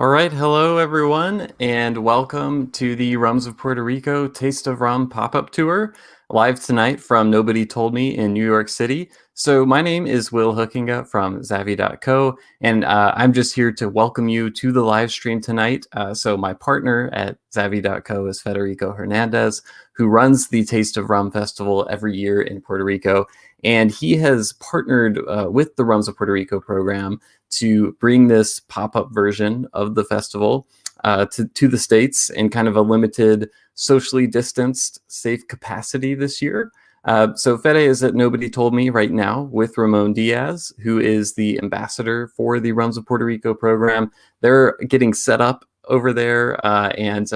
All right, hello everyone, and welcome to the Rums of Puerto Rico Taste of Rum Pop-Up Tour, live tonight from Nobody Told Me in New York City. So my name is Will Hookinga from Zavvi.co, and I'm just here to welcome you to the live stream tonight. So my partner at Zavvi.co is Federico Hernandez, who runs the Taste of Rum Festival every year in Puerto Rico, and he has partnered with the Rums of Puerto Rico program to bring this pop-up version of the festival to the States in kind of a limited, socially distanced, safe capacity this year. So Fede is at Nobody Told Me right now with Ramon Diaz, who is the ambassador for the Rums of Puerto Rico program. They're getting set up over there and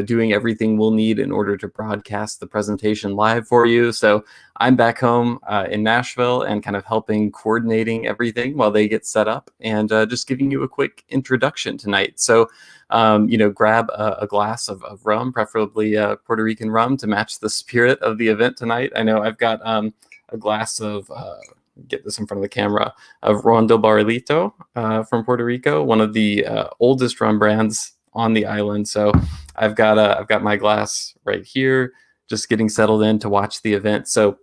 doing everything we'll need in order to broadcast the presentation live for you. So I'm back home in Nashville and kind of helping coordinating everything while they get set up and just giving you a quick introduction tonight. So grab a glass of rum, preferably Puerto Rican rum, to match the spirit of the event tonight. I know I've got a glass of get this in front of the camera, of Ron del Barrilito from Puerto Rico, one of the oldest rum brands on the island. So I've got my glass right here, just getting settled in to watch the event. So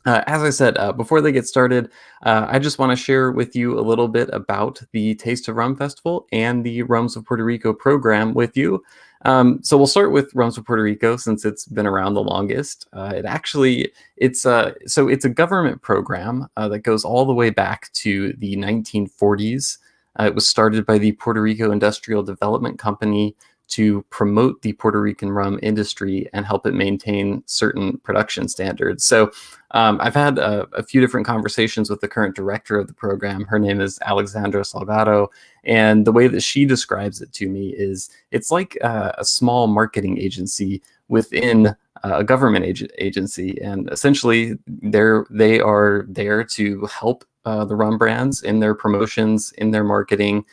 as I said, before they get started, I just want to share with you a little bit about the Taste of Rum Festival and the Rums of Puerto Rico program with you. So we'll start with Rums of Puerto Rico since it's been around the longest. It's a government program that goes all the way back to the 1940s. It was started by the Puerto Rico Industrial Development Company to promote the Puerto Rican rum industry and help it maintain certain production standards. So I've had a few different conversations with the current director of the program. Her name is Alexandra Salgado, and the way that she describes it to me is it's like a small marketing agency within a government agency, and essentially they are there to help the rum brands in their promotions, in their marketing.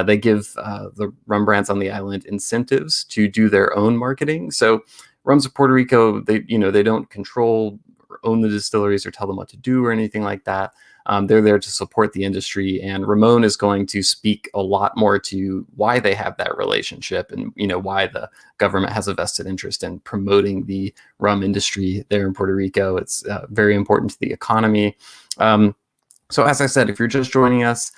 They give the rum brands on the island incentives to do their own marketing. So Rums of Puerto Rico, they don't control or own the distilleries or tell them what to do or anything like that. They're there to support the industry, and Ramon is going to speak a lot more to why they have that relationship and why the government has a vested interest in promoting the rum industry there in Puerto Rico. It's very important to the economy. So as I said, if you're just joining us,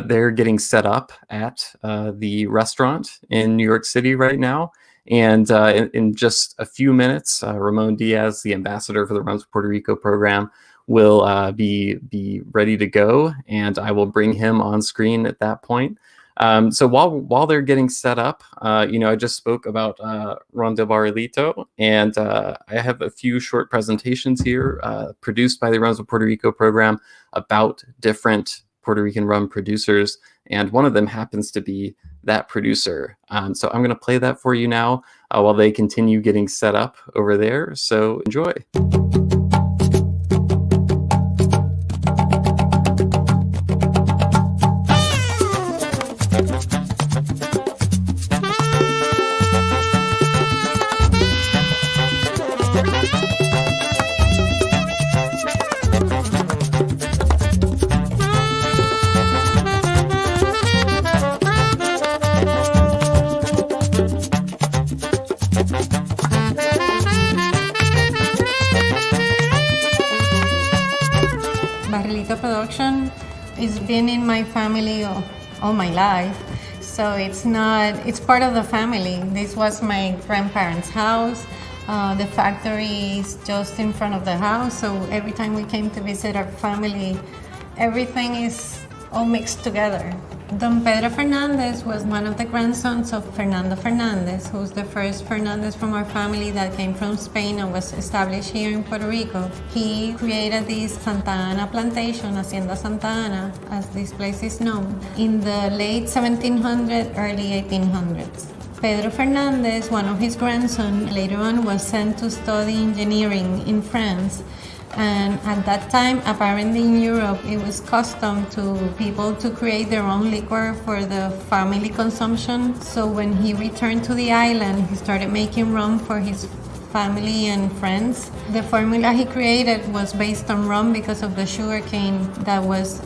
they're getting set up at the restaurant in New York City right now. And in just a few minutes, Ramon Diaz, the ambassador for the Rums of Puerto Rico program, will be ready to go, and I will bring him on screen at that point. So while they're getting set up, I just spoke about Ron del Barrilito, and I have a few short presentations here produced by the Rums of Puerto Rico program about different Puerto Rican rum producers, and one of them happens to be that producer. So I'm going to play that for you now while they continue getting set up over there. So enjoy. Production has been in my family all my life, so it's part of the family. This was my grandparents' house. The factory is just in front of the house, so every time we came to visit our family, everything is all mixed together. Don Pedro Fernandez was one of the grandsons of Fernando Fernandez, who's the first Fernandez from our family that came from Spain and was established here in Puerto Rico. He created this Santa Ana plantation, Hacienda Santa Ana, as this place is known, in the late 1700s, early 1800s. Pedro Fernandez, one of his grandsons, later on was sent to study engineering in France. And at that time, apparently in Europe, it was custom to people to create their own liquor for the family consumption. So when he returned to the island, he started making rum for his family and friends. The formula he created was based on rum because of the sugar cane that was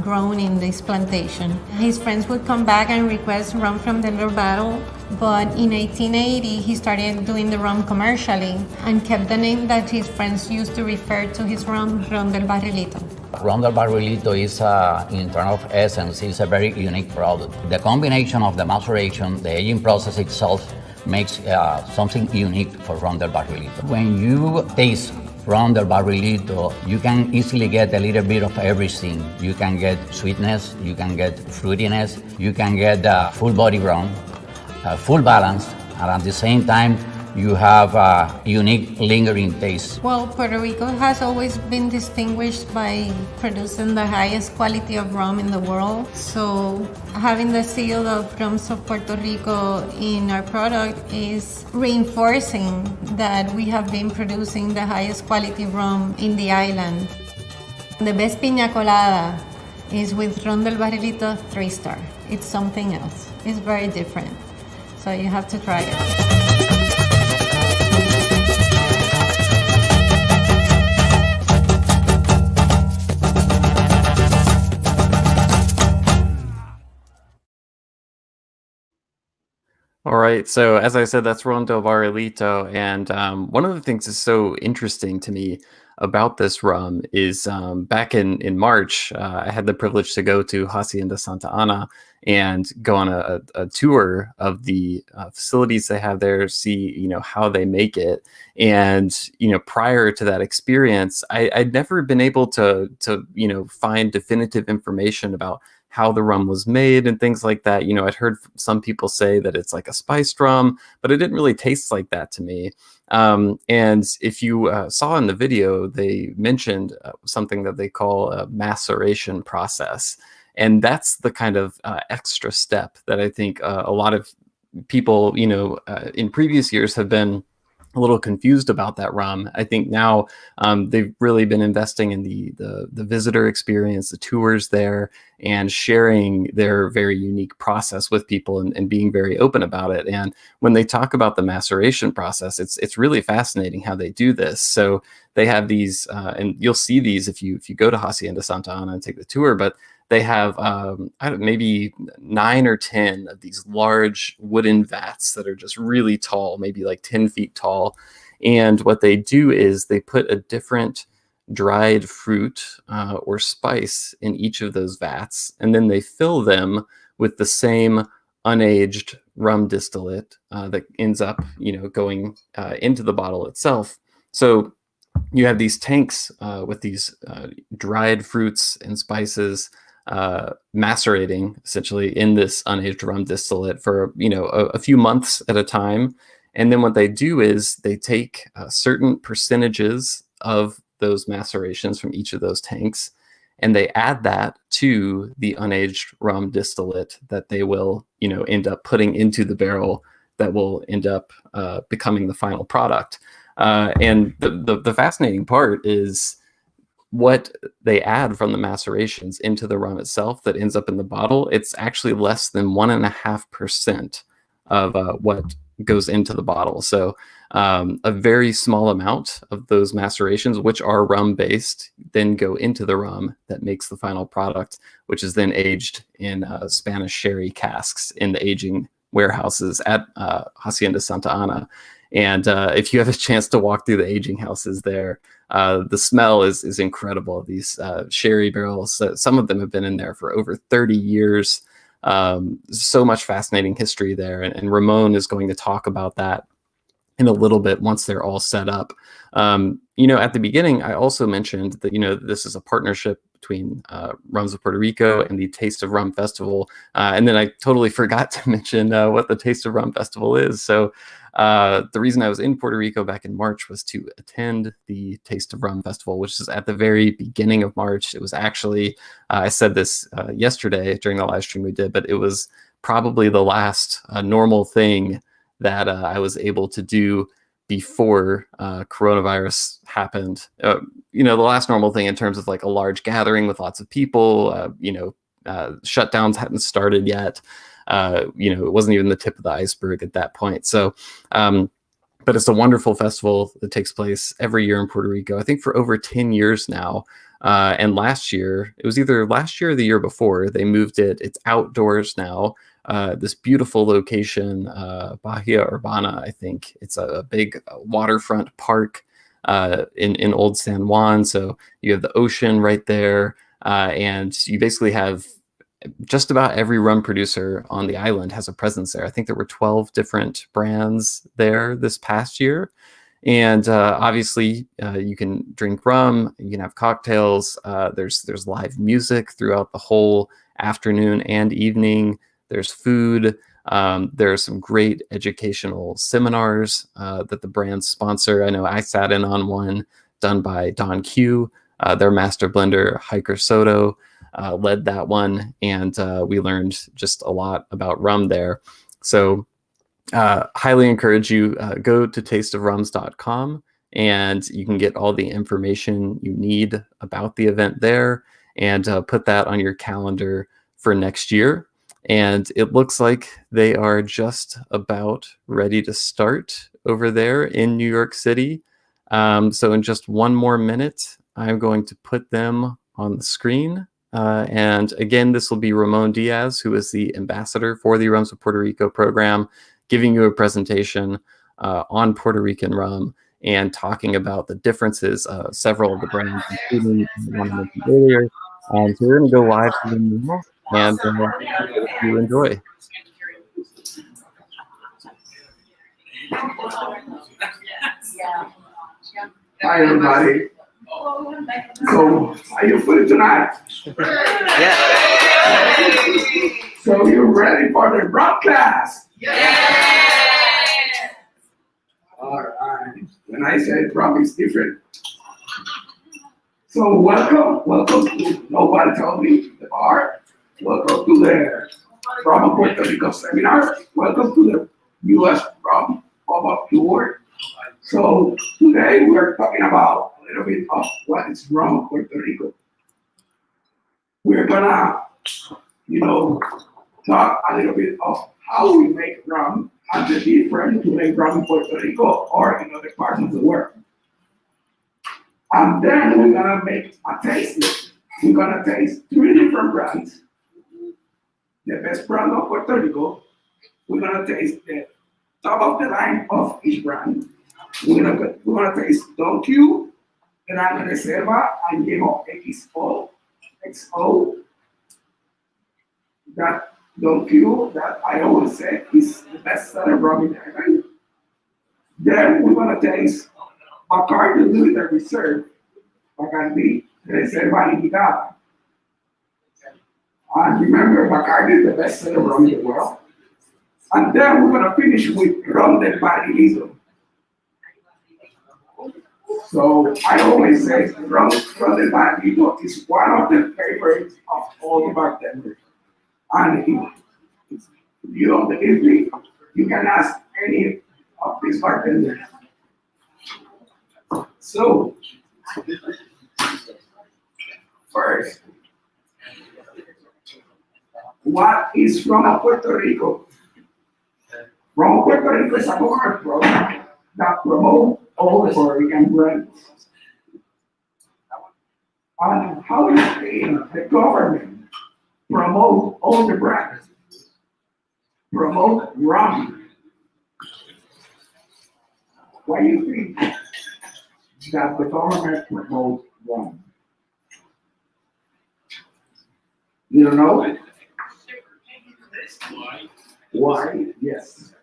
grown in this plantation. His friends would come back and request rum from the little bottle, but in 1880 he started doing the rum commercially and kept the name that his friends used to refer to his rum, Ron del Barrilito. Rum del Barrilito is, in terms of essence, is a very unique product. The combination of the maceration, the aging process itself, makes something unique for Rum del Barrilito. When you taste Rum del Barrilito, you can easily get a little bit of everything. You can get sweetness, you can get fruitiness, you can get full body rum, full balance, and at the same time, you have a unique lingering taste. Well, Puerto Rico has always been distinguished by producing the highest quality of rum in the world. So having the seal of Rums of Puerto Rico in our product is reinforcing that we have been producing the highest quality rum in the island. The best piña colada is with Ron del Barrilito 3-star. It's something else. It's very different. So you have to try it. All right. So as I said, that's Ron del Barrilito. And one of the things that's so interesting to me about this rum is back in March, I had the privilege to go to Hacienda Santa Ana and go on a tour of the facilities they have there, see, how they make it. And, prior to that experience, I'd never been able to find definitive information about how the rum was made and things like that. I'd heard some people say that it's like a spiced rum, but it didn't really taste like that to me. And if you saw in the video, they mentioned something that they call a maceration process. And that's the kind of extra step that I think a lot of people, in previous years have been a little confused about that rum. I think now they've really been investing in the visitor experience, the tours there, and sharing their very unique process with people and being very open about it. And when they talk about the maceration process, it's really fascinating how they do this. So they have these, and you'll see these if you go to Hacienda Santa Ana and take the tour, but they have maybe 9 or 10 of these large wooden vats that are just really tall, maybe like 10 feet tall. And what they do is they put a different dried fruit or spice in each of those vats, and then they fill them with the same unaged rum distillate that ends up, going into the bottle itself. So you have these tanks with these dried fruits and spices macerating essentially in this unaged rum distillate for a few months at a time. And then what they do is they take certain percentages of those macerations from each of those tanks, and they add that to the unaged rum distillate that they will end up putting into the barrel that will end up becoming the final product. And the fascinating part is what they add from the macerations into the rum itself that ends up in the bottle. It's actually less than 1.5% of what goes into the bottle. So a very small amount of those macerations, which are rum based, then go into the rum that makes the final product, which is then aged in Spanish sherry casks in the aging warehouses at Hacienda Santa Ana. And if you have a chance to walk through the aging houses there, the smell is incredible. These sherry barrels, some of them have been in there for over 30 years. So much fascinating history there. And Ramon is going to talk about that in a little bit once they're all set up. At the beginning, I also mentioned that, this is a partnership between Rums of Puerto Rico and the Taste of Rum Festival. And then I totally forgot to mention what the Taste of Rum Festival is. So the reason I was in Puerto Rico back in March was to attend the Taste of Rum Festival, which is at the very beginning of March. It was actually, I said this yesterday during the live stream we did, but it was probably the last normal thing that I was able to do before coronavirus happened. The last normal thing in terms of like a large gathering with lots of people, shutdowns hadn't started yet. It wasn't even the tip of the iceberg at that point. So But it's a wonderful festival that takes place every year in Puerto Rico, I think for over 10 years now. And last year, it was either last year or the year before, they moved it. It's outdoors now. This beautiful location, Bahia Urbana, I think. It's a big waterfront park in Old San Juan. So you have the ocean right there. And you basically have just about every rum producer on the island has a presence there. I think there were 12 different brands there this past year. And obviously, you can drink rum, you can have cocktails. There's live music throughout the whole afternoon and evening. There's food. There are some great educational seminars that the brands sponsor. I know I sat in on one done by Don Q. Their master blender, Hiker Soto, led that one, and we learned just a lot about rum there. So highly encourage you, go to tasteofrums.com, and you can get all the information you need about the event there, and put that on your calendar for next year. And it looks like they are just about ready to start over there in New York City. So in just one more minute, I'm going to put them on the screen. And again, this will be Ramon Diaz, who is the ambassador for the Rums of Puerto Rico program, giving you a presentation on Puerto Rican rum and talking about the differences of several of the brands, including the one I mentioned earlier. So we're going to go live to them now, and hope you enjoy. Hi, everybody. So, are you feeling tonight? Yeah. So, you're ready for the broadcast? Yeah. All right. When I say rum is different. So, welcome to Nobody Told Me, the bar. Welcome to the Rum of Puerto Rico seminar. Welcome to the U.S. Rum Pop-Up Tour. So, today we're talking about a little bit of what is Rum of Puerto Rico. We're gonna, talk a little bit of how we make rum and the difference to make rum in Puerto Rico or in other parts of the world. And then we're gonna make a taste list. We're gonna taste 3 different brands. The best brand of Puerto Rico. We're gonna taste the top of the line of each brand. We're gonna taste Don Q, Gran Reserva, Añejo XO. That Don Q, that I always say is the best seller rum in the island. Then we're gonna taste Bacardi Limited Reserve, Bacardi Reserva Limitada. And remember, Bacardi is the best seller rum in the world. And then we're gonna finish with Rum del Barrilito. So I always say Rum del Barrilito is one of the favorites of all the bartenders. And if you don't believe me, you can ask any of these bartenders. So, first, what is Rum of Puerto Rico? Rum of Puerto Rico is a government program that promotes all the Puerto Rican brands. And how is the government promote all the brands? Promote rum. Why do you think that the government promotes rum? You don't know? Why? Yes.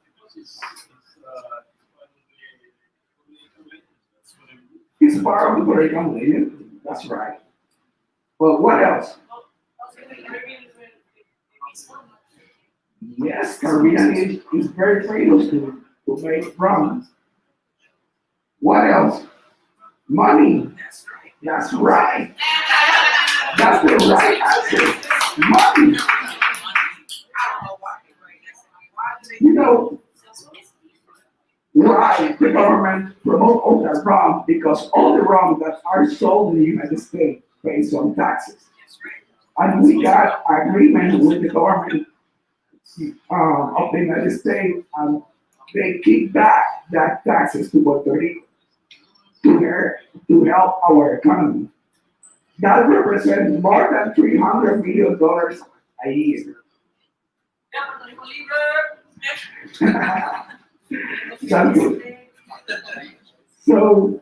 It's part of the Puerto Rican Union. That's right. But what else? Yes, Caribbean is very famous to make rum. What else? Money. That's right. That's the right answer. Money. Why the government promote all that rum? Because all the rum that are sold in the United States pay some taxes. And we got agreement with the government of the United States and they kick back that taxes to Puerto Rico to help our economy. That represents more than $300 million a year. That's good. So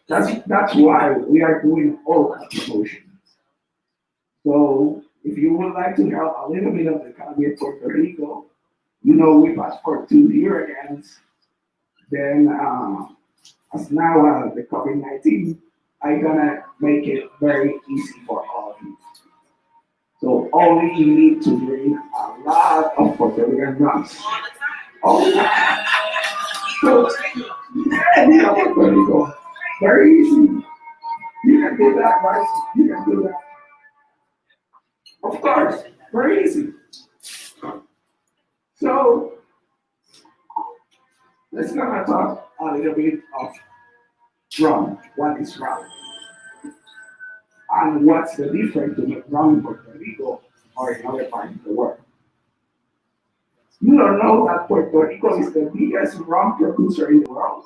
that's why we are doing all that promotion. So if you would like to help a little bit of the economy of Puerto Rico, we passed for 2 hurricanes. Then as now the COVID-19, I'm gonna make it very easy for all of you. So only you need to drink a lot of Puerto Rican rums. Oh, yeah. So yeah, Puerto Rico, very easy. You can do that, right? You can do that. Of course, very easy. So let's gonna talk a little bit of rum. What is rum? And what's the difference between rum in Puerto Rico or in other parts of the world? You don't know that Puerto Rico is the biggest rum producer in the world.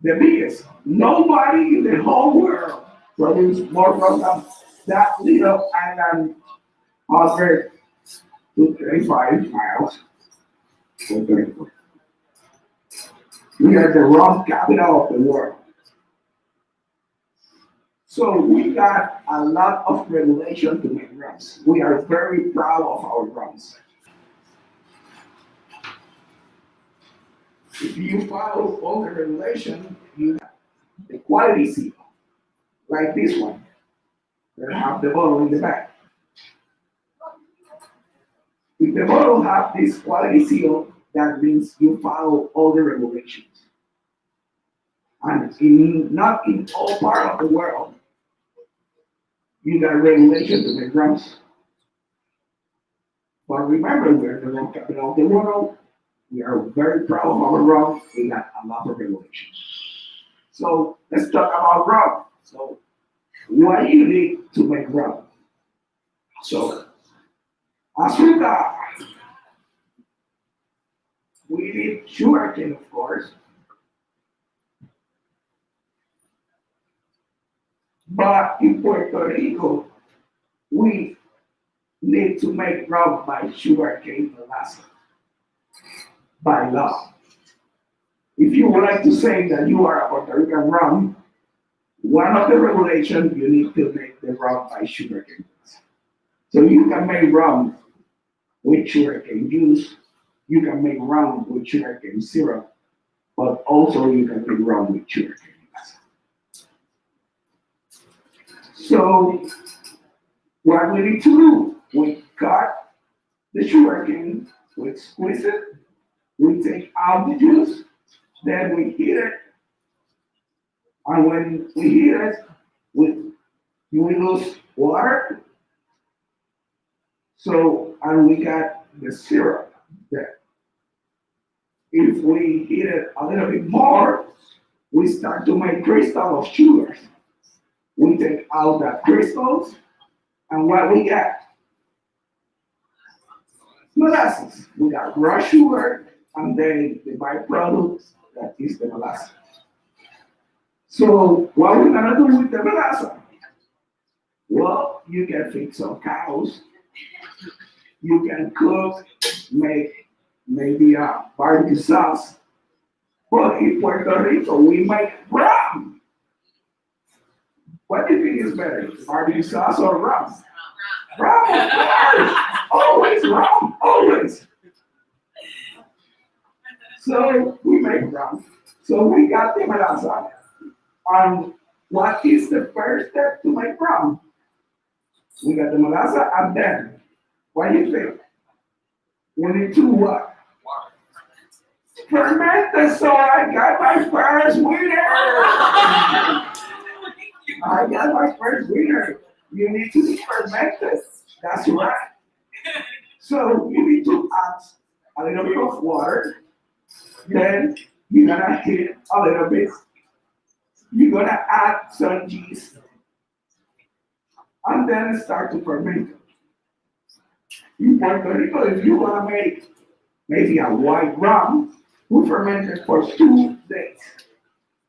The biggest. Nobody in the whole world produces more rum than that little island 100 to 35 miles. Puerto Rico. We are the rum capital of the world. So we got a lot of regulation to make rums. We are very proud of our rums. If you follow all the regulation, you have the quality seal, like this one. They have the bottle in the back. If the bottle have this quality seal, that means you follow all the regulations. And not in all part of the world, you got regulation to make rums. But remember, we're the rum capital of the world. We are very proud of our rum. We got a lot of regulations. So let's talk about rum. So what do you need to make rum? So azúcar. We need sugarcane, of course. But in Puerto Rico, we need to make rum by sugarcane molasses, by law. If you would like to say that you are a Puerto Rican rum, one of the regulations you need to make the rum by sugarcane. So you can make rum with sugarcane juice, you can make rum with sugarcane syrup, but also you can make rum with sugarcane. So what we need to do, we cut the sugarcane, we squeeze it, we take out the juice, then we heat it, and when we heat it, we lose water. So, and we got the syrup there. If we heat it a little bit more, we start to make crystal of sugars. We take out the crystals, and what we got? Molasses. We got raw sugar, and then the byproduct that is the molasses. So what we're gonna do with the molasses? Well, you can feed some cows. You can cook, make maybe a barbecue sauce. But in Puerto Rico, we make rum. What do you think is better, barbecue sauce or rum? Rum, of course! Always rum, always! So we make rum. So we got the melasa. What is the first step to make rum? We got the melasa, and then, what do you think? We need to what? Ferment it, so I got my first winner! I got my first winner. You need to ferment it. That's right. So you need to add a little bit of water. Then you're gonna heat it a little bit. You're gonna add some yeast. And then start to ferment it. In Puerto Rico, if you wanna make maybe a white rum, we ferment it for 2 days.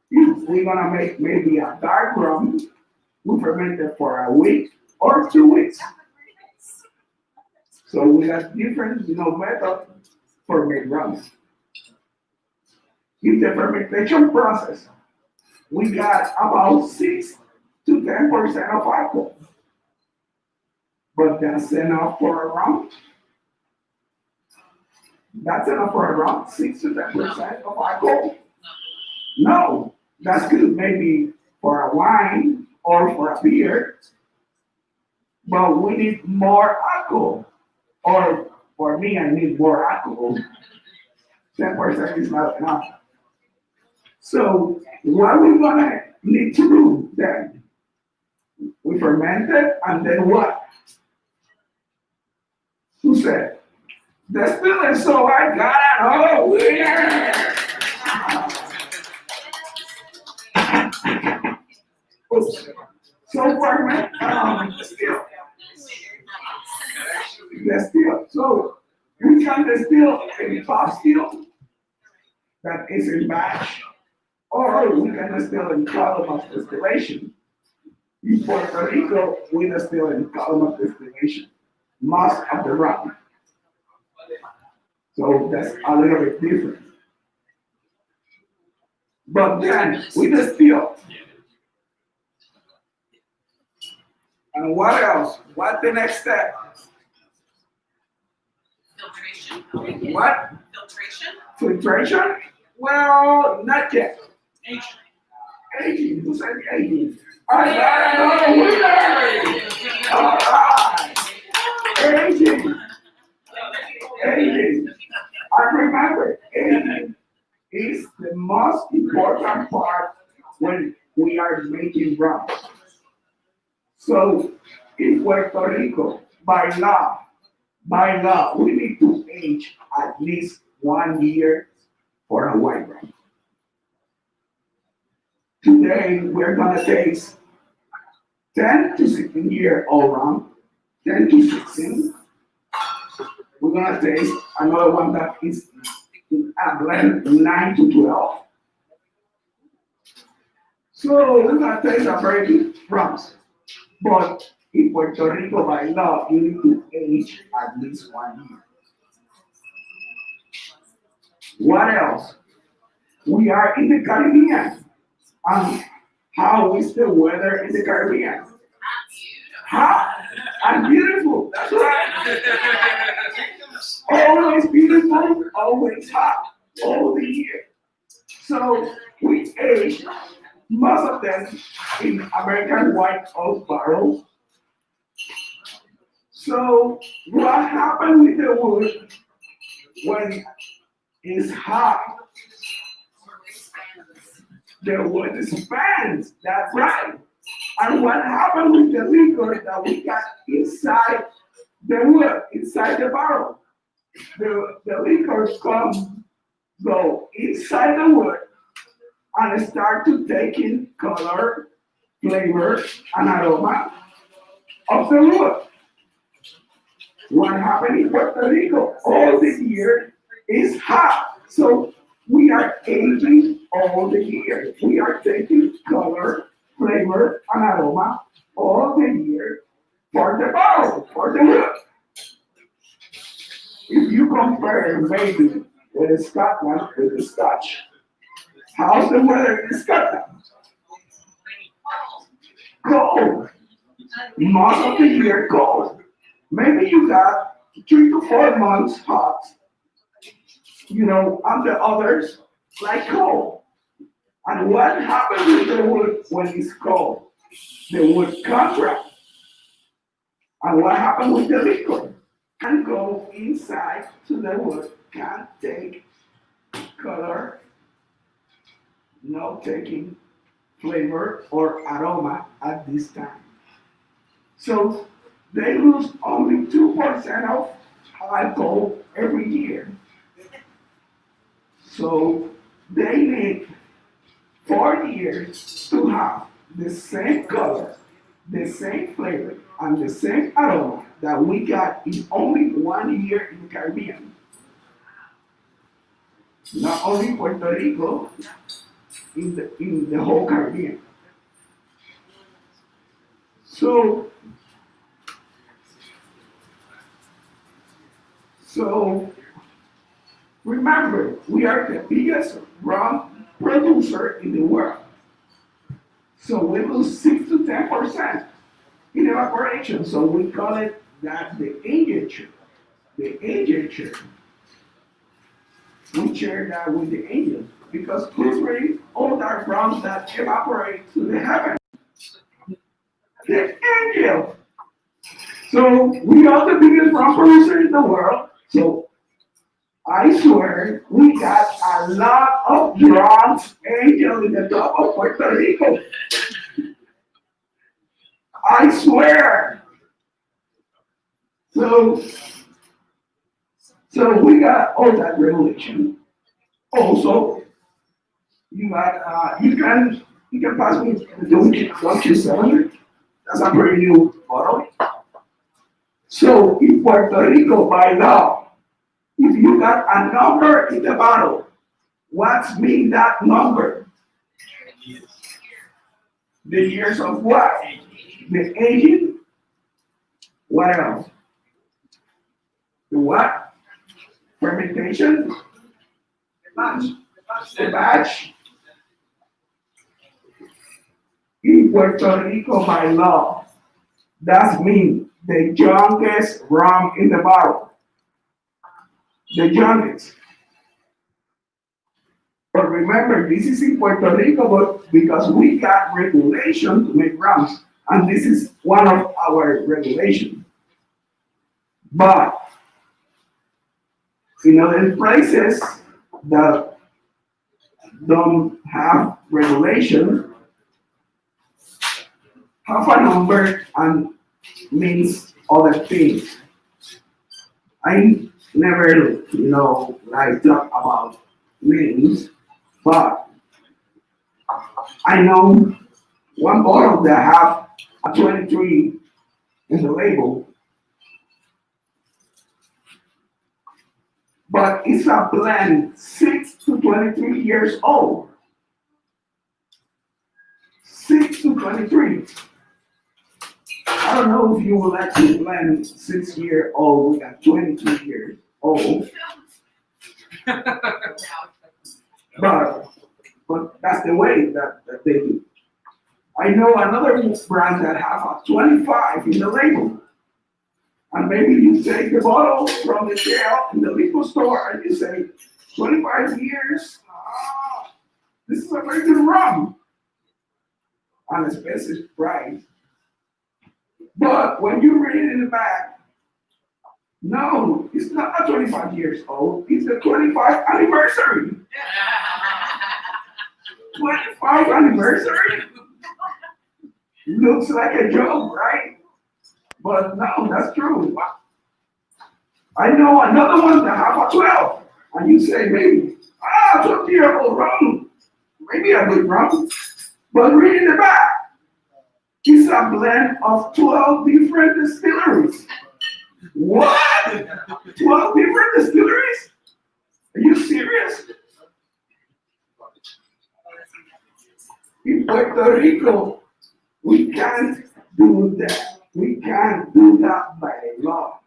If we're gonna make maybe a dark rum, we ferment it for a week or 2 weeks. So we have different, methods for make rums. In the fermentation process, we got about 6 to 10% of alcohol. But that's enough for a rum? That's enough for a rum? 6 to 10% of alcohol? No, that's good maybe for a wine or for a beer, but we need more alcohol. Or for me, I need more alcohol. 10% is not enough. So what we gonna need to do then? We ferment it and then what? Who said? Distill it, so I got it. Oh, yeah. Oops. So ferment, distill. Distill. So we can distill in top still that is in batch, or we can distill in column of distillation. In Puerto Rico, we distill in column of distillation, most of the rum. So that's a little bit different. But then we distill. And what else? What's the next step? Filtration. What? Filtration. Filtration? Well, not yet. Aging. Aging. Who said aging? I got another winner! All right. Aging. Aging. And remember, aging is the most important part when we are making rum. So in Puerto Rico, by law, we need to age at least 1 year for a white rum. Today, we're gonna taste 10 to 16-year-old rum, 10 to 16. We're gonna taste another one that is a blend 9 to 12. So we're gonna taste a very good rums. But in Puerto Rico, by law, you need to age at least 1 year. What else? We are in the Caribbean. How is the weather in the Caribbean? Hot and beautiful. That's right. Always beautiful, always hot, all the year. So we age most of them in American white oak barrels. So what happens with the wood when it's hot? The wood expands, that's right. And what happened with the liquor that we got inside the wood, inside the barrel? The liquors go inside the wood and start to take in color, flavor, and aroma of the wood. What happened in Puerto Rico all the year is hot. So we are aging all the year. We are taking color, flavor, and aroma all the year for the barrel, for the wood. If you compare maybe with Scotland with the Scotch, how's the weather in Scotland? Cold. Most of the year cold. Maybe you got 3 to 4 months hot, and the others like cold. And what happens with the wood when it's cold? The wood contracts. And what happens with the liquor? Can go inside to the wood, can take color, not taking flavor or aroma at this time. So they lose only 2% of alcohol every year. So they need 4 years to have the same color, the same flavor, and the same aroma that we got in only 1 year in the Caribbean. not only Puerto Rico, in the whole Caribbean. So remember, we are the biggest rum producer in the world. So we lose 6 to 10% in evaporation. So we call it that the agenture. The agenture. We share that with the angels because we bring all that rum that evaporate to the heaven. The angels. So we are the biggest rum producer in the world. So I swear we got a lot of drums angels in the top of Puerto Rico. I swear. So we got all that revelation. Also, you got you can pass me the Donkey 700. That's a pretty new bottle. So in Puerto Rico, by law, if you got a number in the bottle, what's mean that number? The years of what? The aging. What else? The what? Fermentation. The batch. In Puerto Rico, by law, that means the youngest rum in the bottle. The youngest. But remember, this is in Puerto Rico, but because we got regulation to make rums, and this is one of our regulations. But in other places that don't have regulation, have a number and means other things. I never, like talk about names, but I know one bottle that have a 23 in the label, but it's a blend 6 to 23 years old. 6 to 23. I don't know if you would like to blend 6-year-old with a 22 years old, but that's the way that they do. I know another brand that have a 25 in the label. And maybe you take the bottle from the shelf in the liquor store and you say, 25 years, this is a very good rum. An expensive price. But when you read it in the back, no, it's not a 25 years old, it's the 25th anniversary. 25th anniversary? Looks like a joke, right? But no, that's true. I know another one that have a 12, and you say maybe, 12-year-old rum, maybe a good rum, but read in the back, it's a blend of 12 different distilleries. What? 12 different distilleries? Are you serious? In Puerto Rico, we can't do that. We can't do that by law.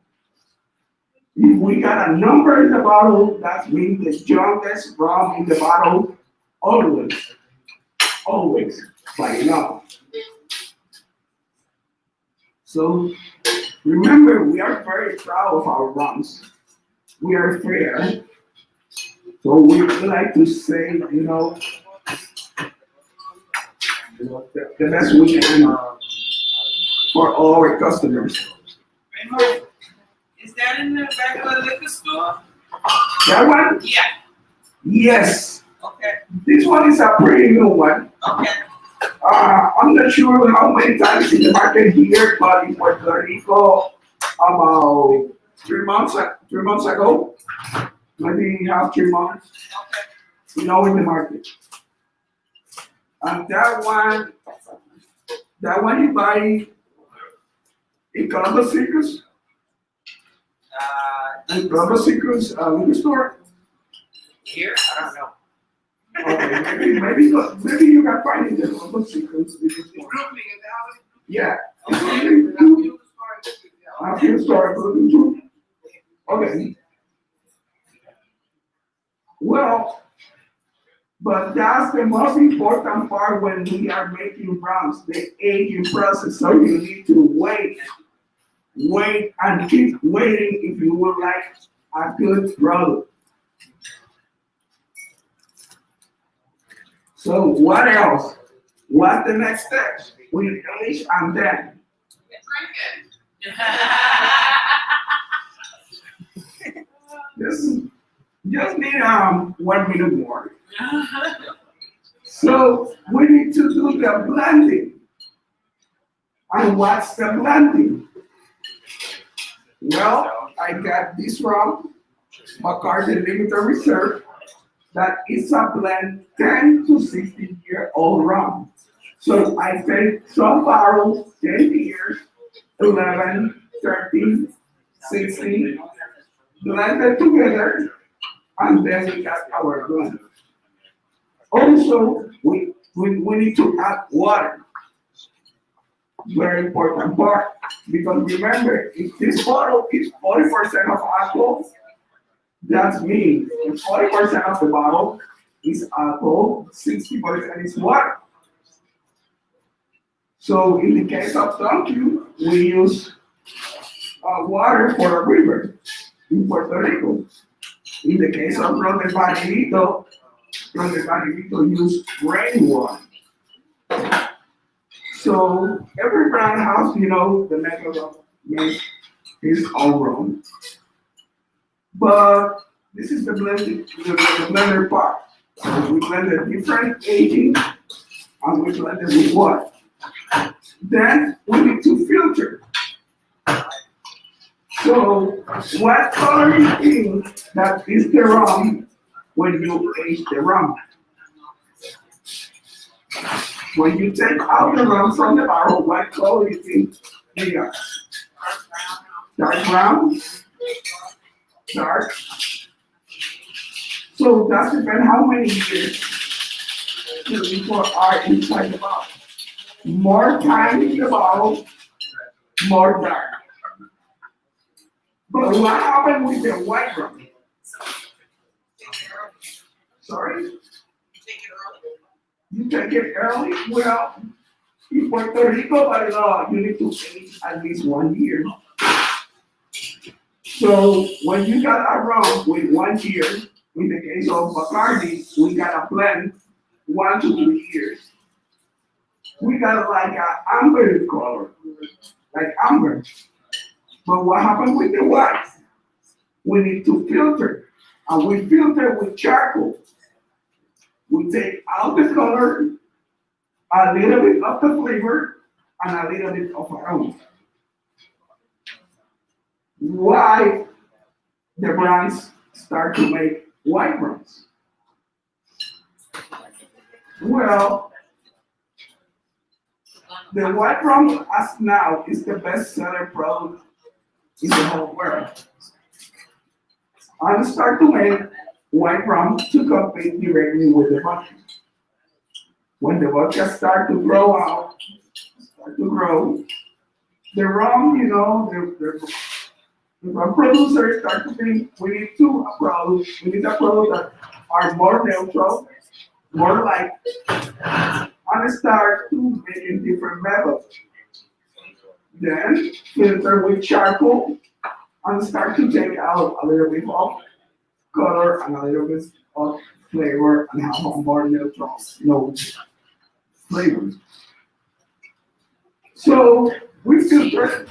If we got a number in the bottle, that means the youngest rum in the bottle, always by law. So remember, we are very proud of our rums. We are fair. So we like to say, the best we can for all our customers. Raymond, is that in the back of the liquor store? That one? Yeah. Yes. Okay. This one is a pretty new one. Okay. I'm not sure how many times in the market here, but in Puerto Rico, about 3 months ago, maybe half 3 months, in the market. And that one you buy in Columbus Circus, liquor store. Here? I don't know. Okay, maybe you can find it in the other sequence. Yeah. I feel sorry for them too. Okay. Well, but that's the most important part when we are making rums, the aging process. So you need to wait and keep waiting if you would like a good product. So what else? What's the next step? We age and then. Just need 1 minute more. So we need to do the blending. And what's the blending? Well, I got this rum, Bacardi Limited Reserve, that is a blend 10 to 16-year-old rum. So I take some barrels, 10 years, 11, 13, 16, blended together, and then we got our blend. Also, we need to add water. Very important part, because remember, if this bottle is 40% of alcohol, that means 40% of the bottle is alcohol, 60% is water. So in the case of Donkey, we use water for a river in Puerto Rico. In the case of Rum use rainwater. So every brand has, the method of make his own rum. But this is the blender part. So we blended different aging and we blended with water. Then we need to filter. So what color you think that is the rum when you age the rum? When you take out the rum from the barrel, what color you think they are? Dark brown? Dark? So that depends how many years the liquor are inside the bottle. More time in the bottle, more dark. But what happened with the white rum? Sorry? You take it early? Well, in Puerto Rico, by law, you need to age at least 1 year. So when you got a rum with 1 year, in the case of Bacardi, we got a blend 1 to 2 years. We got like an amber color, like amber. But what happened with the white? We need to filter, and we filter with charcoal. We take out the color, a little bit of the flavor, and a little bit of aroma. Why the brands start to make white rums? Well, the white rum as now is the best seller product in the whole world. And start to make white rum to compete directly with the vodka. When the vodka start to grow, the rum, the rum producers start to think we need a product that are more neutral, more light, and start to making different methods. Then filter with charcoal and start to take out a little bit of color and a little bit of flavor and have a more neutral flavor. So we filter,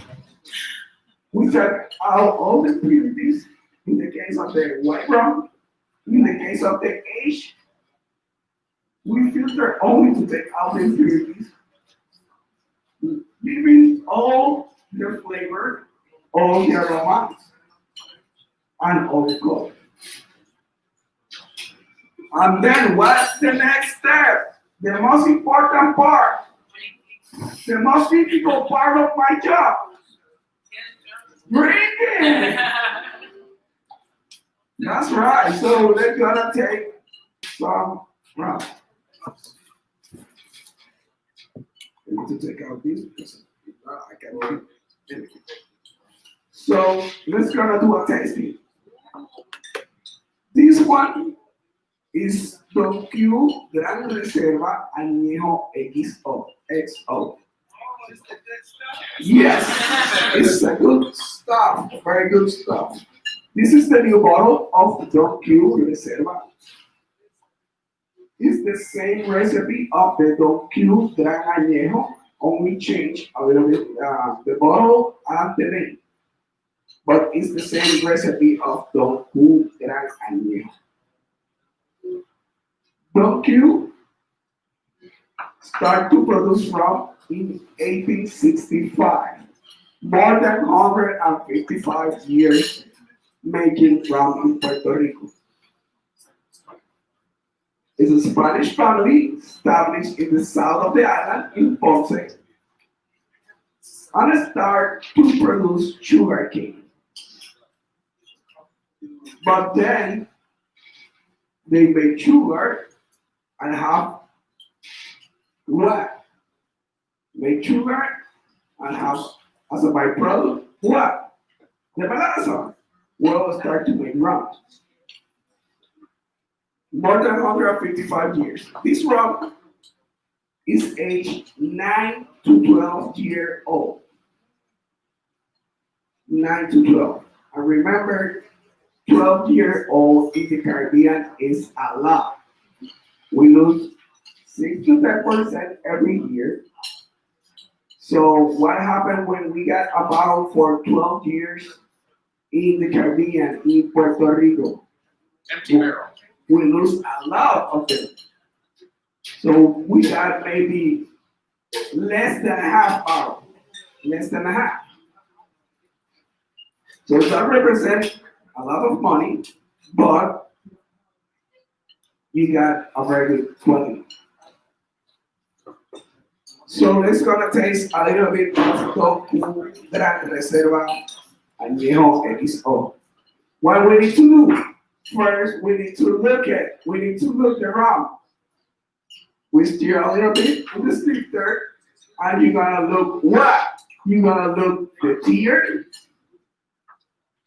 we check out all the impurities in the case of the white rum, in the case of the age. We filter only to take out the impurities, leaving all the flavor, all the aromas, and all the color. And then what's the next step? The most important part, the most difficult part of my job. Drinking! That's right. So we're gonna take some rum. I need to take out this because I cannot do it. So let's gonna do a tasting. This one is Don Q Gran Reserva Añejo XO. XO. It's the good stuff. Yes, it's a good stuff, very good stuff. This is the new bottle of Don Q Reserva. It's the same recipe of the Don Q Gran Añejo, only change a little bit the bottle and the name. But it's the same recipe of Don Q Gran Añejo. Don Q started to produce rum in 1865. More than 155 years making rum in Puerto Rico. It's a Spanish family established in the south of the island in Ponce and start to produce sugarcane. But then they made sugar and have what? Make sugar and have as a byproduct what? The melaza. Will start to make rum. More than 155 years. This rum is aged 9 to 12 years old. 9 to 12. And remember, 12-year-old in the Caribbean is a lot. We lose 6 to 10% every year. So what happened when we got a bottle for 12 years in the Caribbean, in Puerto Rico? Empty barrel. We lose a lot of them. So we got maybe less than a half bottle. Less than a half. So that represents a lot of money, but you got a very good quality. So let's gonna taste a little bit of Don Q Gran Reserva Añejo XO. What we need to do first, we need to look the rum. We stir a little bit in the stifter, and you're gonna look what? You're gonna look the tear.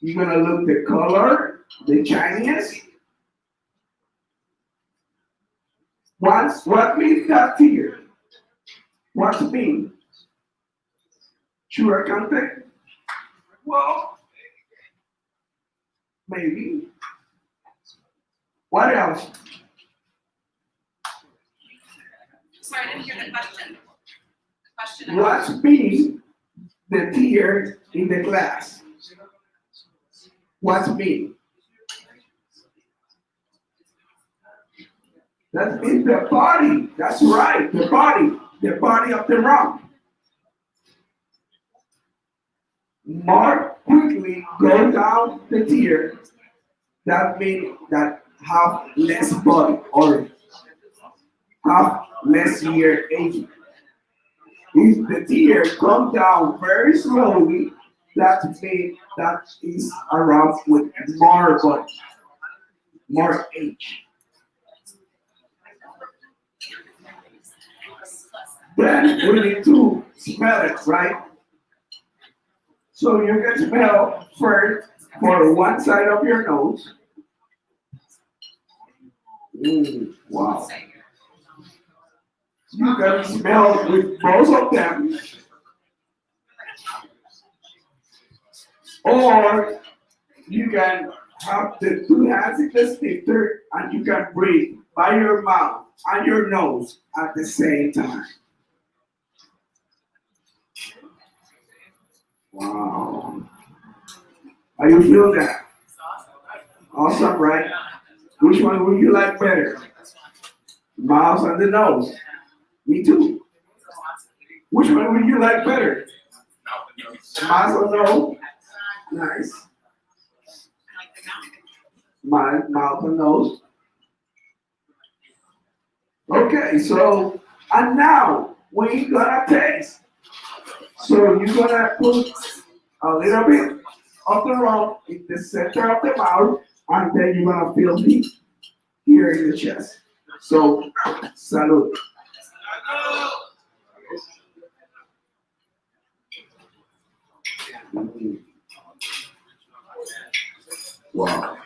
You're gonna look the color, the Chinese. What means that tear? What means? Sugar content? Well, maybe. What else? Sorry, I didn't hear the question. What means the tear in the glass? What means? That means the body. That's right, the body of the rum. More quickly go down the tier. That means that have less body or have less year aging. If the tier come down very slowly, that means that is a rum with more body, more age. Then we need to smell it, right? So you can smell first for one side of your nose. Wow. You can smell with both of them. Or you can have the two hands in the stifter and you can breathe by your mouth and your nose at the same time. Wow. How you feel that? Awesome, right? Which one would you like better? Mouth and the nose. Me too. Which one would you like better? Mouth and nose. Nice. My mouth and nose. Okay, so and now we gonna taste. So you're gonna put a little bit of the rum in the center of the mouth, and then you're gonna feel me here in the chest. So, salud. Wow.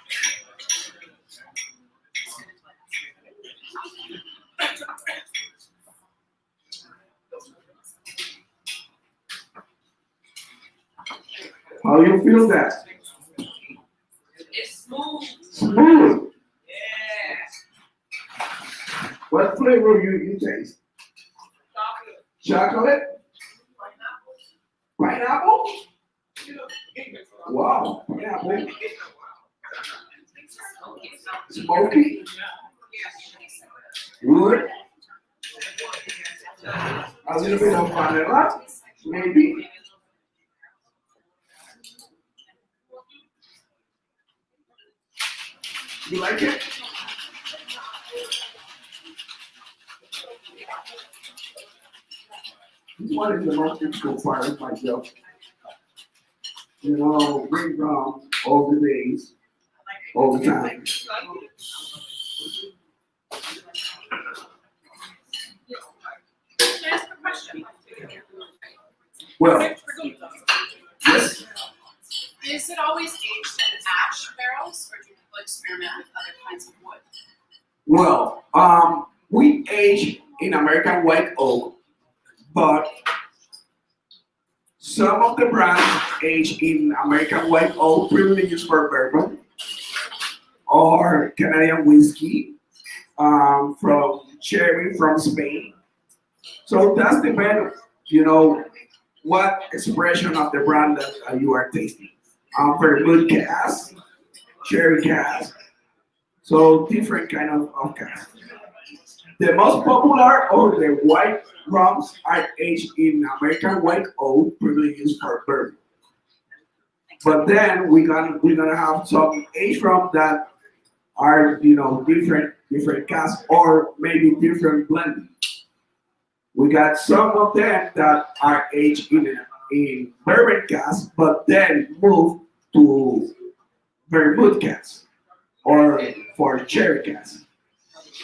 How you feel that? It's smooth. Smooth. Yeah. What flavor you taste? Chocolate? Pineapple? Wow, pineapple. Smoky? Good. A little bit of vanilla, maybe. You like it? This one is the most difficult part of my job. You know, bring rum all the days, all the time. Can I ask a question? Well, yes. Is it always aged in ash barrels, or do people experiment with other kinds of wood? Well, we age in American white oak, but some of the brands age in American white oak, primarily used for bourbon or Canadian whiskey, from cherry from Spain. So that's depend, you know, what expression of the brand that you are tasting. Very good cask, cherry cask. So different kind of cask. The most popular or the white rums are aged in American white oak, primarily used for bourbon. But then we're gonna have some aged rum that are, you know, different casks or maybe different blending. We got some of them that are aged in bourbon casks, but then move to vermouth casks or for cherry casks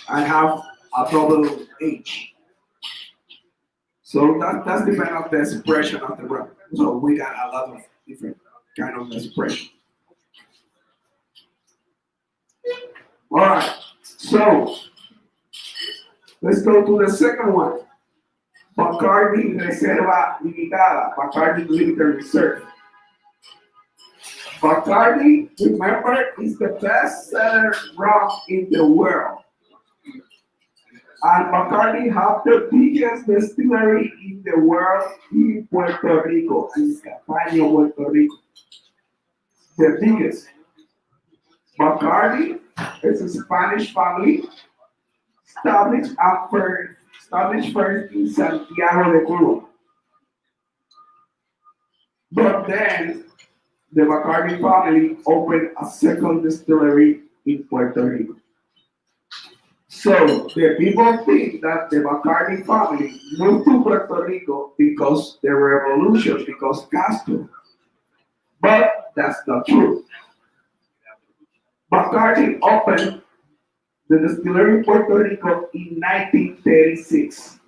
and have a double age. So that's depend on the expression of the rum. So we got a lot of different kind of expression. All right, so let's go to the second one. Bacardi Reserva Limitada, Bacardi Limited Reserve. Bacardi, remember, is the best seller rum in the world. And Bacardi have the biggest distillery in the world in Puerto Rico, in Campaña, Puerto Rico. The biggest. Bacardi is a Spanish family established first in Santiago de Cuba. But then the Bacardi family opened a second distillery in Puerto Rico. So the people think that the Bacardi family moved to Puerto Rico because the revolution, because Castro. But that's not true. Bacardi opened the distillery in Puerto Rico in 1936.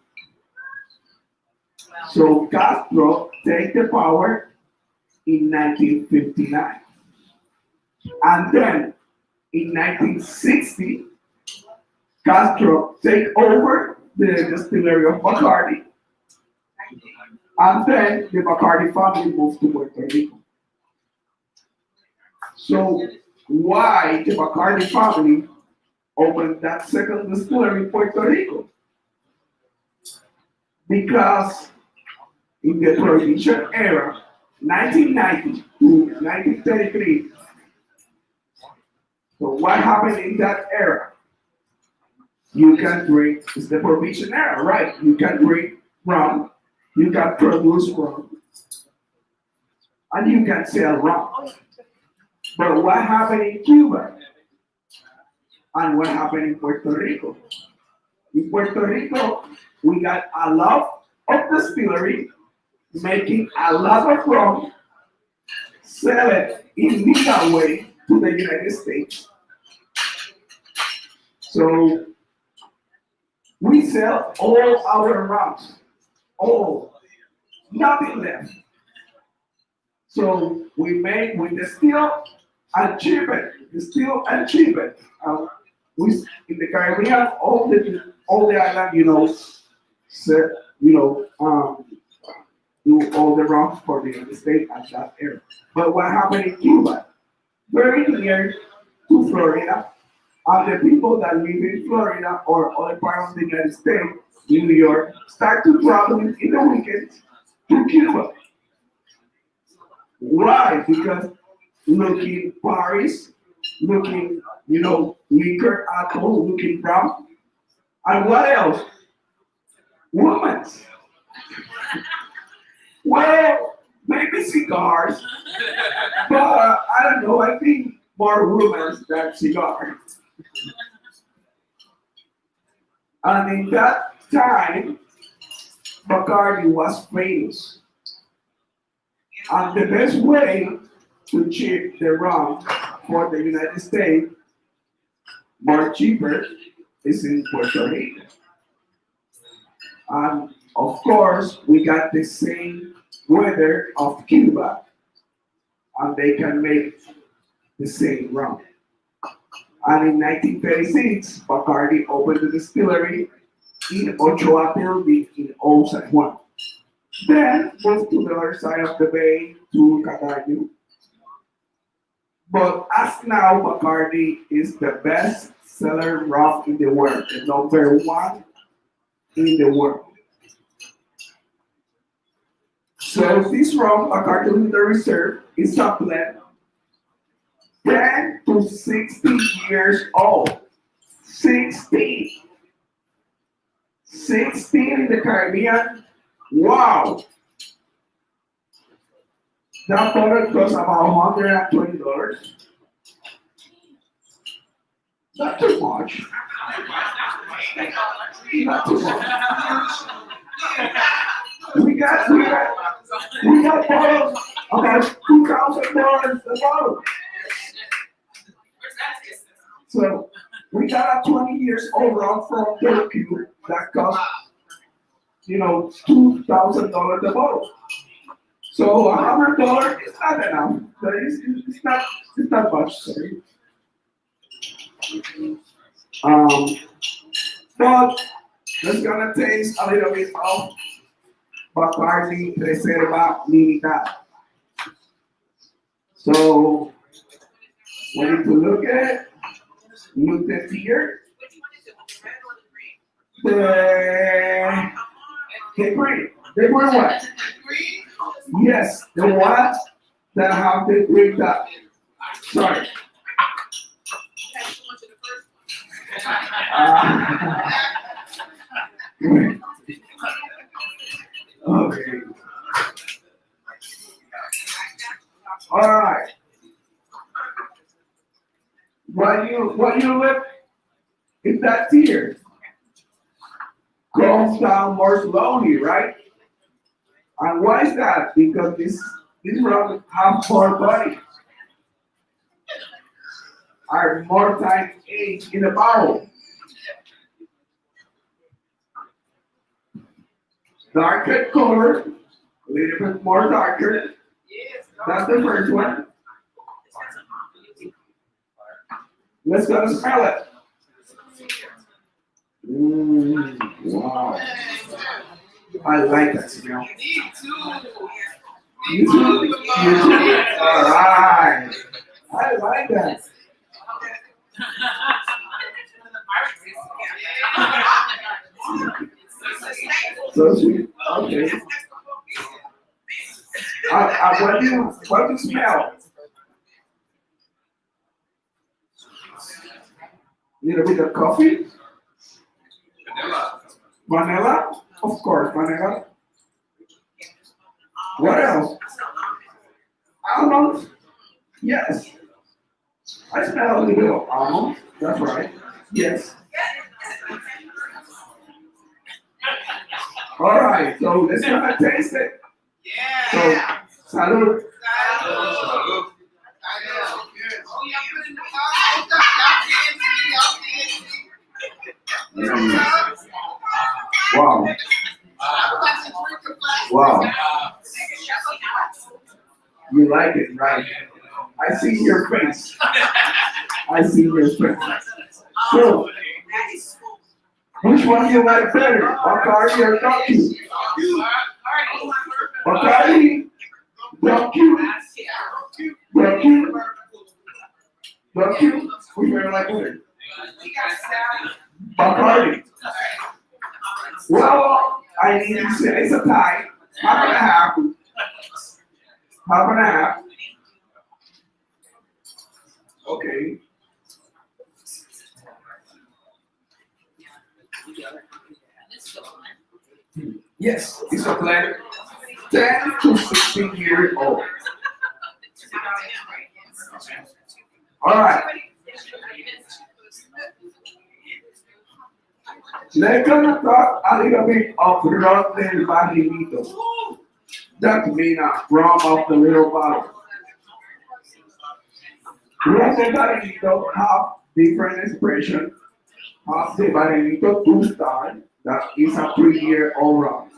So Castro take the power in 1959. And then in 1960, Castro take over the distillery of Bacardi. And then the Bacardi family moved to Puerto Rico. So why the Bacardi family opened that second distillery in Puerto Rico? Because in the Prohibition era, 1990 to 1933, so what happened in that era? You can drink, it's the Prohibition era, right? You can drink rum, you can produce rum, and you can sell rum. But what happened in Cuba? And what happened in Puerto Rico? In Puerto Rico, we got a lot of distillery making a lot of rum, sell it in legal way, to the United States. So we sell all our rums, all, nothing left. So we distill and ship it, distill and ship it. We in the Caribbean, all the island, set, do all the rums for the United States at that area. But what happened in Cuba? Very near to Florida, and the people that live in Florida or other parts of the United States, New York, start to travel in the weekends to Cuba. Why? Because looking Paris, looking, liquor, alcohol, looking rum, and what else? Women. Well, maybe cigars, but I don't know. I think more women than cigars. And in that time, Bacardi was famous. And the best way to ship the rum for the United States, more cheaper, is in Puerto Rico. And of course, we got the same weather of Cuba, and they can make the same rum. And in 1936, Bacardi opened the distillery in Ochoa Building in Old San Juan. Then moved to the other side of the bay to Cataño. But as now, Bacardi is the best seller rum in the world, the number one in the world. So this rum, Bacardi Limited Reserve, is a blend 10 to 60 years old. 16. 16 in the Caribbean. Wow. That product costs about $120. Not too much. Not too much. We got bottles about $2,000 a bottle. So we got a 20 years old rum from Turkey that costs, $2,000 a bottle. So $100 is not enough. So it's not much. Sorry. But let's gonna taste a little bit of Bacardi Reserva Militar. So we need to look at here. The green. The green what? Yes, the ones that have the green top. Sorry. Okay. All right. What you look is that tear goes down more slowly, right? And why is that? Because this rum have more body, are more time aged in the barrel. Darker color, a little bit more darker. That's the first one. Let's go to smell it. Wow. I like that smell. You too? You too? All right. I like that. So sweet. Okay. What do you smell? Little bit of coffee? Vanilla. Vanilla? Of course, vanilla. What else? Almonds? Yes. I smell a little bit of almonds. That's right. Yes. All right, so let's gonna taste it. Yeah. So, salud. Salud. Salud. Wow. Wow. You like it, right? I see your face. I see your face. So, which one do you like better? Bacardi or Donkey? Bacardi? Donkey? Donkey? Donkey? Which one do you like better? Bacardi. Well, I need to say it's a tie. Half and a half. Half and a half. Okay. Yes, it's a blend. 10 to 16 years old. All right. Let's gonna talk a little bit of Rum del Barrilito. That means rum of the little bottle. Rum del Barrilito have different expressions. Have the Barrilito 2-star, that is a 3-year-old rum.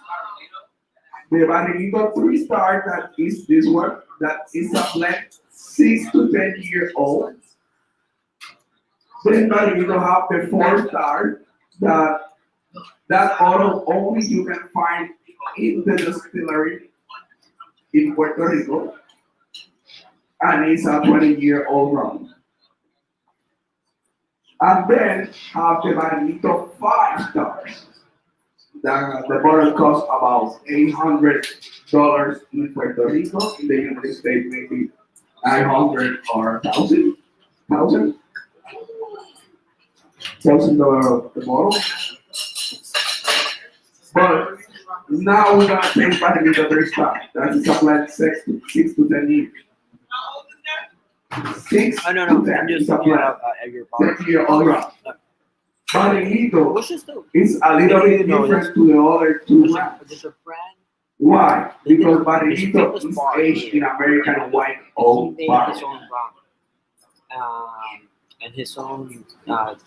The Barrilito 3-star, that is this one, that is a blend 6 to 10 years old. Then Barrilito have the 4-star, that bottle only you can find in the distillery in Puerto Rico, and it's a 20-year-old rum. And then have the Barrilito 5 stars. The bottle costs about $800 in Puerto Rico. In the United States, maybe 900 or $1,000 the bottle. But now we're gonna take Barrilito 3 star. That is a blend 6 to 10 years. 6 Oh, no, to no. 10 I'm just is a looking blend. at your bottle. 10-year-old rum. Barrilito What's this though? is a little bit different to the other two rums. There's a brand. Why? Because There's Barrilito famous is bar aged in here. American white He oak made his barrel. own rum. And his own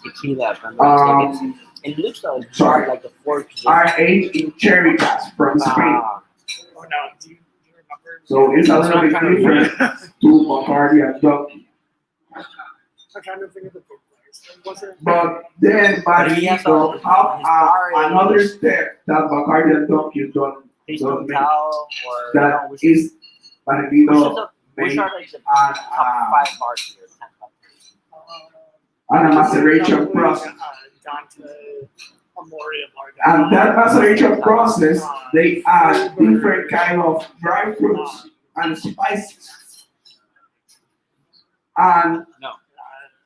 tequila, if I'm not mistaken. It looks like the fork. Are aged in cherry cask from Spain. Ah, Oh no, do you remember? So it's a That's little what I'm bit trying to different to Bacardi and Donkey. I'm trying to think of the big players. Was it? But then But he has Barrilito his have bar another is- step that Bacardi and Donkey don't Pastel make. Tao or That which is Barrilito which made are like the and, top 5 bars here? 10 top. and a maceration process. Dante, Amoria, And that maceration process, they add different kind of dry fruits and spices. And No.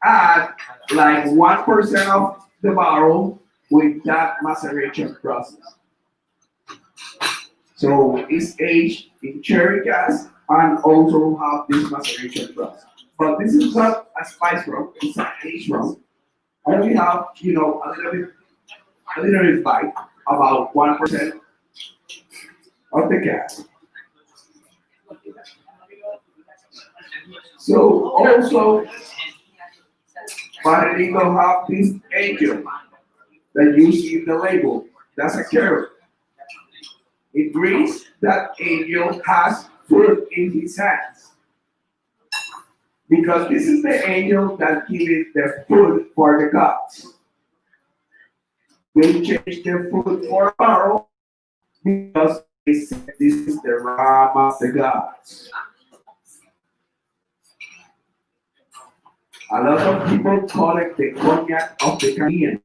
add like 1% of the barrel with that maceration process. So it's aged in cherry cask and also have this maceration process. But this is not a spice rum, it's an aged rum. Only have, a little bit bite, about 1% of the cask. So also, Barrilito have this angel that you see in the label. That's a carrot. It reads that angel has fruit in his hands. Because this is the angel that gives the food for the gods. They change the food for a barrel because they said this is the rum of the gods. A lot of people call it the cognac of the Caribbean.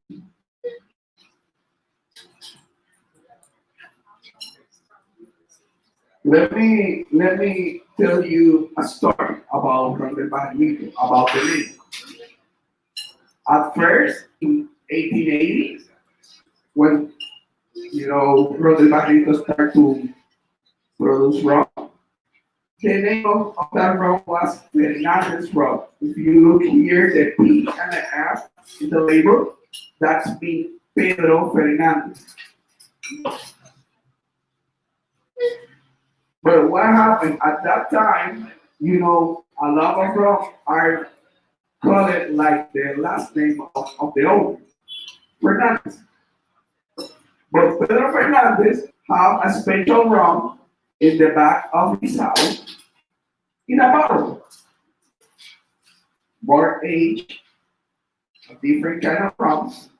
Let me tell you a story about Rum del Barrilito, about the name. At first, in 1880, when Rum del Barrilito started to produce rum, the name of that rum was Fernandez rum. If you look here, the P and the F in the label, that's me, Pedro Fernandez. But what happened at that time, a lot of rum are call it like the last name of the owner, Fernandez. But Pedro Fernandez have a special rum in the back of his house in a bottle. More age, a different kind of rums.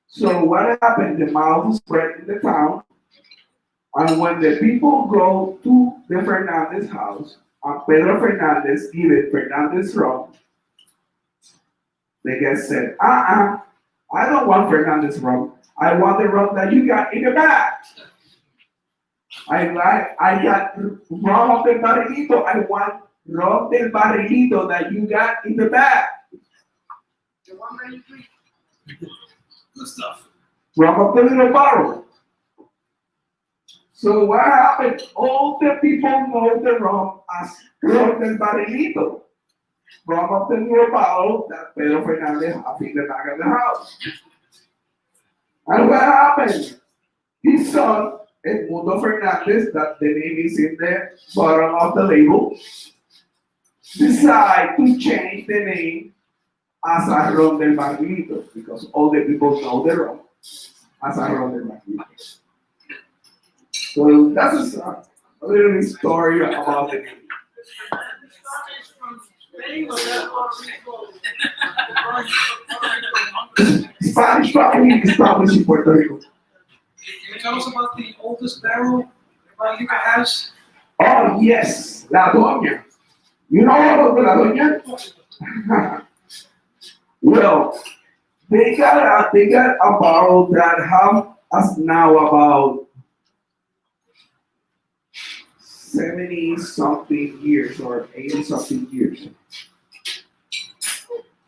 So what happened? The mouth spread in the town, and when the people go to the Fernandez house, and Pedro Fernandez give it Fernandez rum, they get said, I don't want Fernandez rum. I want the rum that you got in the back. I got rum of the barrilito. I want rum del barrilito that you got in the back. The one that you drink. Good stuff. Rum of the little bottle. So what happened? All the people know the rum as rum del barrilito. Rum of the little bottle that Pedro Fernandez has in the back of the house. And what happened? His son, Edmundo Fernandez, that the name is in the bottom of the label, decided to change the name as a rum del barrilito because all the people know the rum as a rum del barrilito. So that's a little story about the name. Spanish family established in Puerto Rico. Can you tell us about the oldest barrel Barrica has? Oh yes, La Doña. You know about La Doña? Well, they got a barrel that have us now about 70 something years or 80 something years.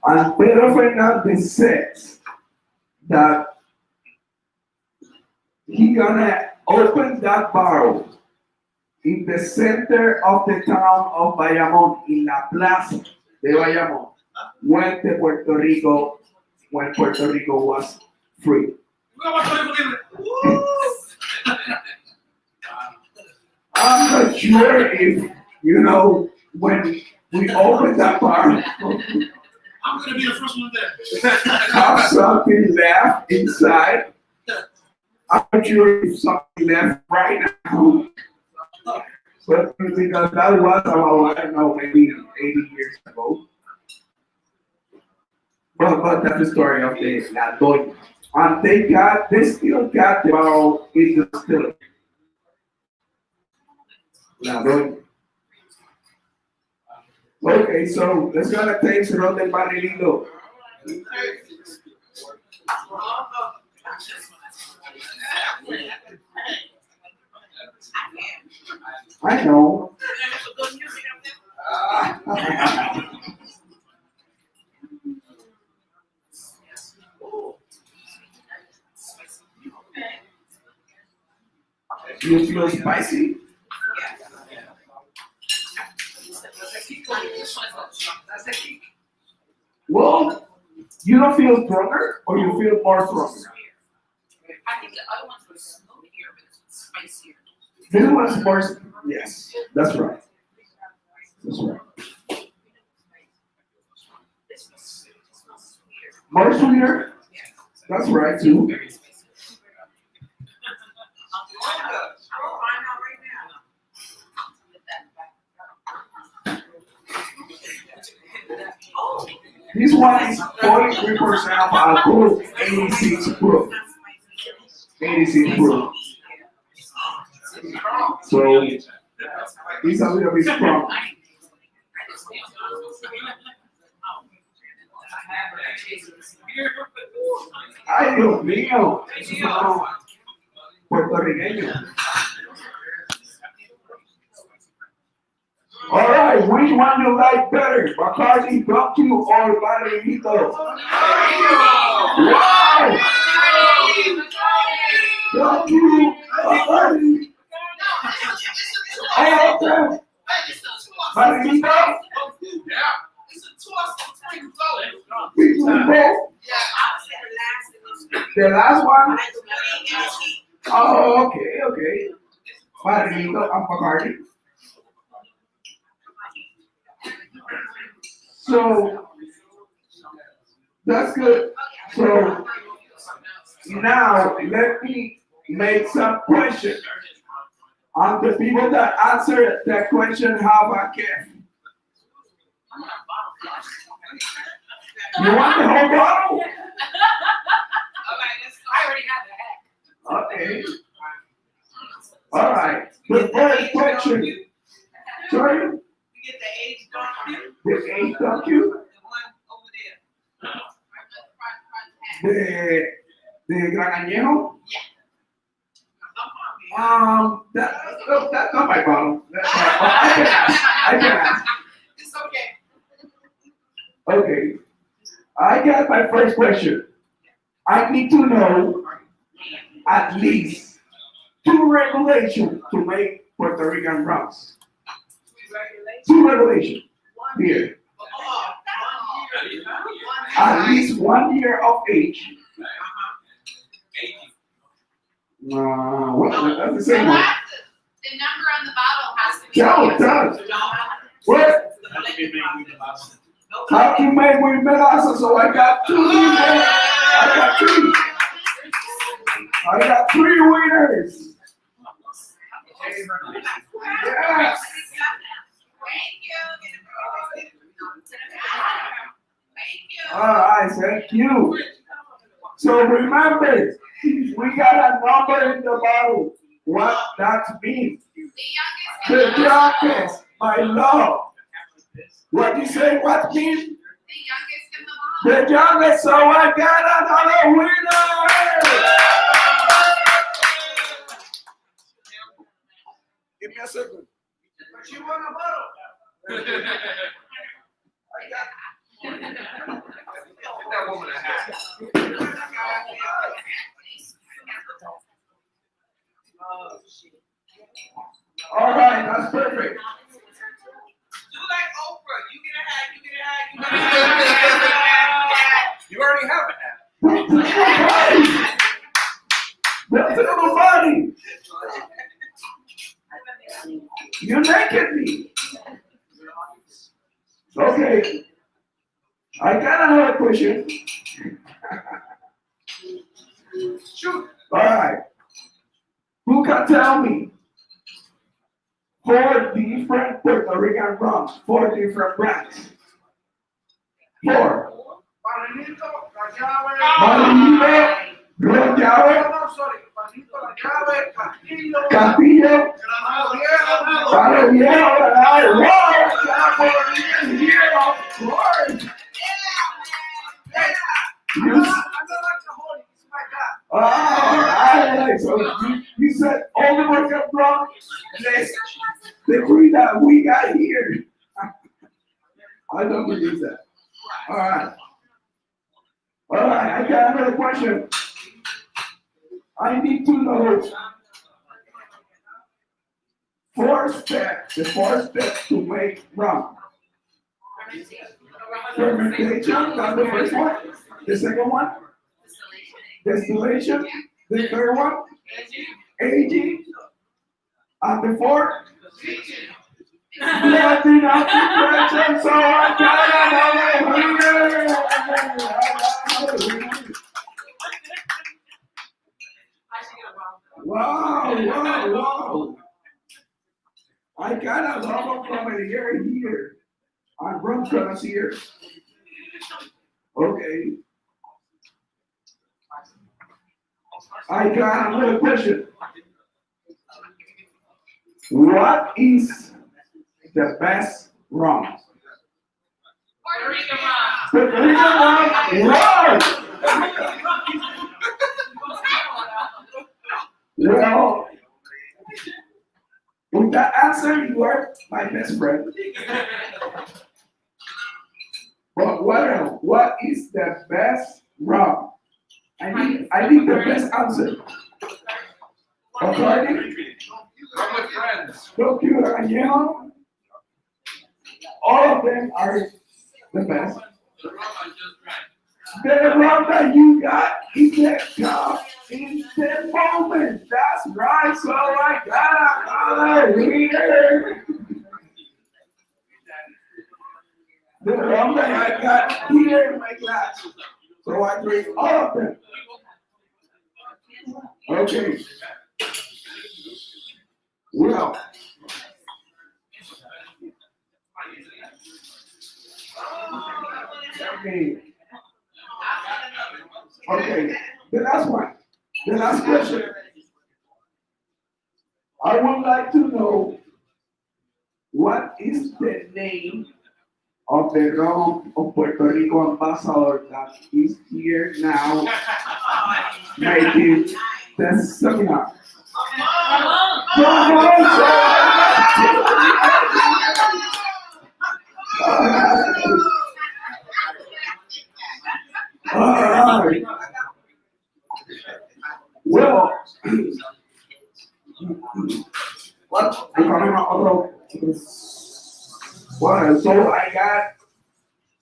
And Pedro Fernandez says that he gonna open that barrel in the center of the town of Bayamón, in la plaza de Bayamón, when Puerto Rico was free. I'm not sure if when we open that barrel. I'm gonna be the first one there. Have something left inside. I'm not sure if something left right now. But because that was about, I don't know, maybe 80 years ago. But that's the story of the La Doña. And they still got the barrel in the distillery. La Doña. Okay, so let's go to taste rum del barrilito. I know. You feel spicy? Well, you don't feel stronger, or you feel more stronger? I think the other ones were smokier, but this one's spicier. This one's more. Yes, that's right. That's right. This smells sweeter. More sweeter? That's right too. Very spicy. I'll find out right now. Oh. This one is 43% alcohol, 86 proof. 86 proof. So it's a little bit strong. Ay, Dios mío. Puertorriqueño. All right, which one you like better, Bacardi, Duck You, or Barrilito? Wow! Duck You, Bacardi. Oh, okay. Barrilito? Between both? The last one? Oh, okay. Barrilito and Bacardi. So, That's good. So now let me make some questions. And the people that answer that question have a gift. You want the whole bottle? I already have that. Okay. All right. The first question. Sorry? You get the age donkey, The age docu? the one over there. The Gran Añejo? That's not my bottle. That's my bottle. I can ask. It's okay. Okay. I got my first question. I need to know at least 2 regulations to make Puerto Rican rums. 2 regulations. Here. At least 1 year of age. What? That's the same one. The number on the bottle has to be. Tell us. What? How to make with melasa? So I got 2 winners. I got 3 winners. Yes. All right, thank you. So remember, we got a number in the bottle. What that means? The youngest, my love. What do you say? What means? The youngest in the bottle. The youngest. So I got another winner. Give me a second. But you want a bottle? I got. That woman a hat. All right, that's perfect. Do like Oprah. You get a hat, you get a hat, you get a hat. You already have a hat. That's nobody. You naked me. Okay. I got another question. Shoot. All right. Who can tell me 4 different Puerto Rican rums, 4 different brands? 4. Panito, la llave. Marinito, Ron Llave, No, sorry. Panito, la llave, Castillo. Castillo, Granado Viejo. Palo Viejo, Granado Viejo, of course. You I'm not alcoholic. It's my God. all right. So you said all the Puerto Rican rums, the 3 that we got here. I don't believe that. All right. All right, I got another question. I need to know 4 steps, the 4 steps to make rum. Fermentation, that's the first one. The second one, distillation. The third one, aging. And the 4th, blending up the pressure. So I got another winner. Wow. I got a lot of from a year here. I'm Rum Capital here. Okay. I got another question. What is the best rum? Puerto Rican rum. Puerto Rican rum? Rum! Well, with that answer, you are my best friend. But what else? What is the best rum? I need the best answer. Bacardi? I'm with friends. Lo Añejo? All of them are the best. The rum that you got is the cup in the moment. That's right. So I got another winner. The rum that I got here in my glass So I drink all of them. Okay. Well. Okay. Okay. The last one. The last question. I would like to know what is the name of the Rum of Puerto Rico ambassador that is here now making the seminar. Alright. Well, what? Well, so I got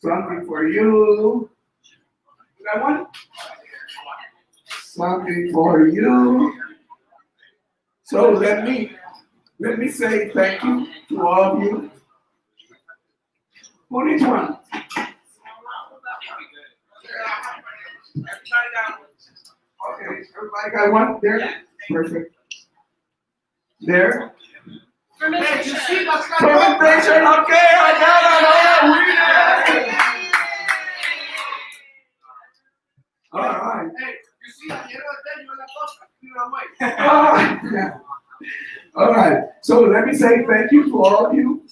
something for you. You got one? Something for you. So let me say thank you to all of you. Who needs one? Okay, everybody got one there? Perfect. There? Fermentation. Fermentation, okay, I got another winner! All right. Hey, you see that? You know that? You know All right, so let me say thank you to all of you.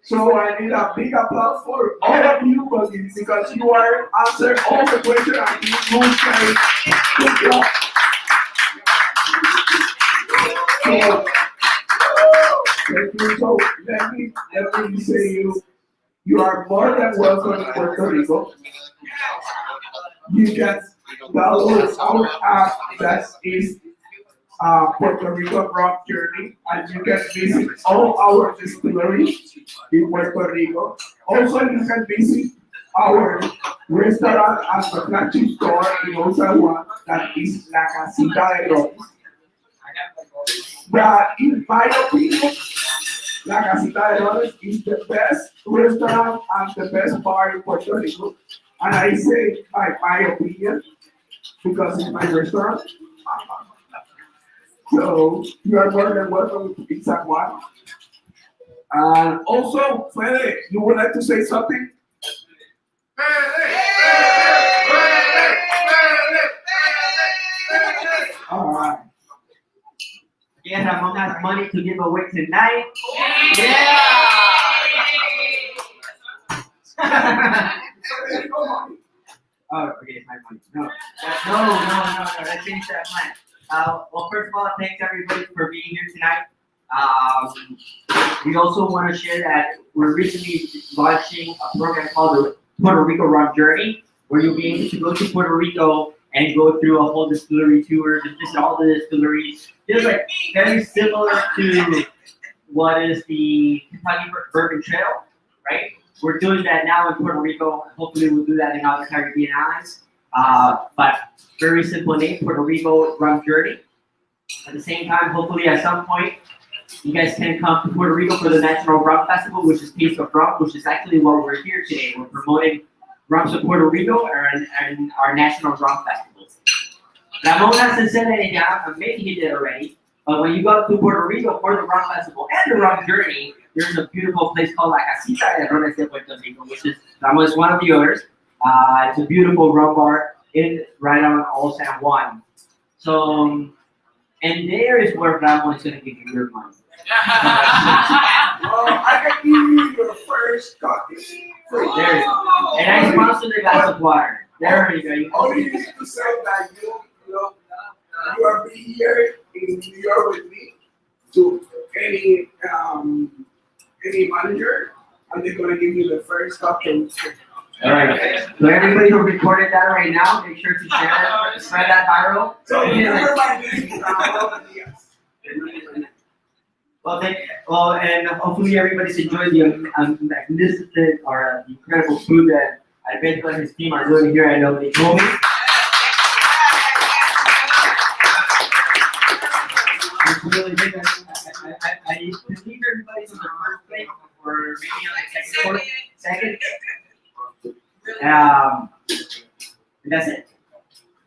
So I need a big applause for all of you because you are answering all the questions and you do say good job. So, thank you. So let me say you are more than welcome to Puerto Rico. You can download our app that is Puerto Rico Rum Journey, and you can visit all our distilleries in Puerto Rico. Also, you can visit our restaurant and the flagship store in Ottawa that is La Casita de Rums. That, in my opinion, La Casita de Rums is the best restaurant and the best bar in Puerto Rico. And I say my opinion because it's my restaurant. So you are more than welcome to Pizza One. And also, Fede, you would like to say something? All right. Yeah, Ramon has money to give away tonight. Yeah! Oh, okay, it's my money. No, let's change that plan. Well, first of all, thanks everybody for being here tonight. We also want to share that we're recently launching a program called the Puerto Rico Rum Journey, where you'll be able to go to Puerto Rico and go through a whole distillery tour and visit all the distilleries. Just like very similar to what is the Kentucky Bourbon Trail, right? We're doing that now in Puerto Rico. Hopefully we'll do that in other Caribbean islands. But very simple name, Puerto Rico Rum Journey. At the same time, hopefully at some point, you guys can come to Puerto Rico for the National Rum Festival, which is Taste of Rum, which is actually what we're here today. We're promoting Rums of Puerto Rico and our National Rum Festival. Ramon hasn't said anything, maybe he did already, but when you go to Puerto Rico for the Rum Festival and the Rum Journey, there's a beautiful place called La Casita de Rums de Puerto Rico, which is Ramon is one of the owners. It's a beautiful rum bar right on Old San Juan. So, and there is where Ramon is going to give you your money. Well, I can give you your first copy. There you go. And I sponsored a glass of water. There you go. You All you need to say that you are be here in New York with me to any manager, and they're gonna give you the first copy. All right. So everybody who recorded that right now, make sure to share that, spread that viral. So remember my name. Well, and hopefully everybody's enjoyed the magnificent or the incredible food that Alberto and his team are doing here. I know they told me. It's really big. I believe everybody's on the first plate or maybe on the second. And that's it.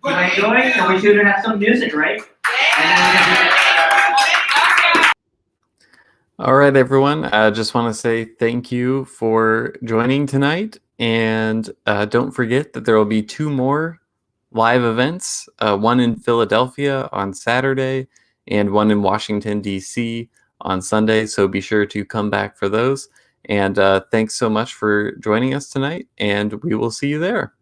So enjoy, and we should have some music, right? All right, everyone. I just want to say thank you for joining tonight. And don't forget that there will be 2 more live events, one in Philadelphia on Saturday and one in Washington, D.C. on Sunday. So be sure to come back for those. And thanks so much for joining us tonight, and we will see you there.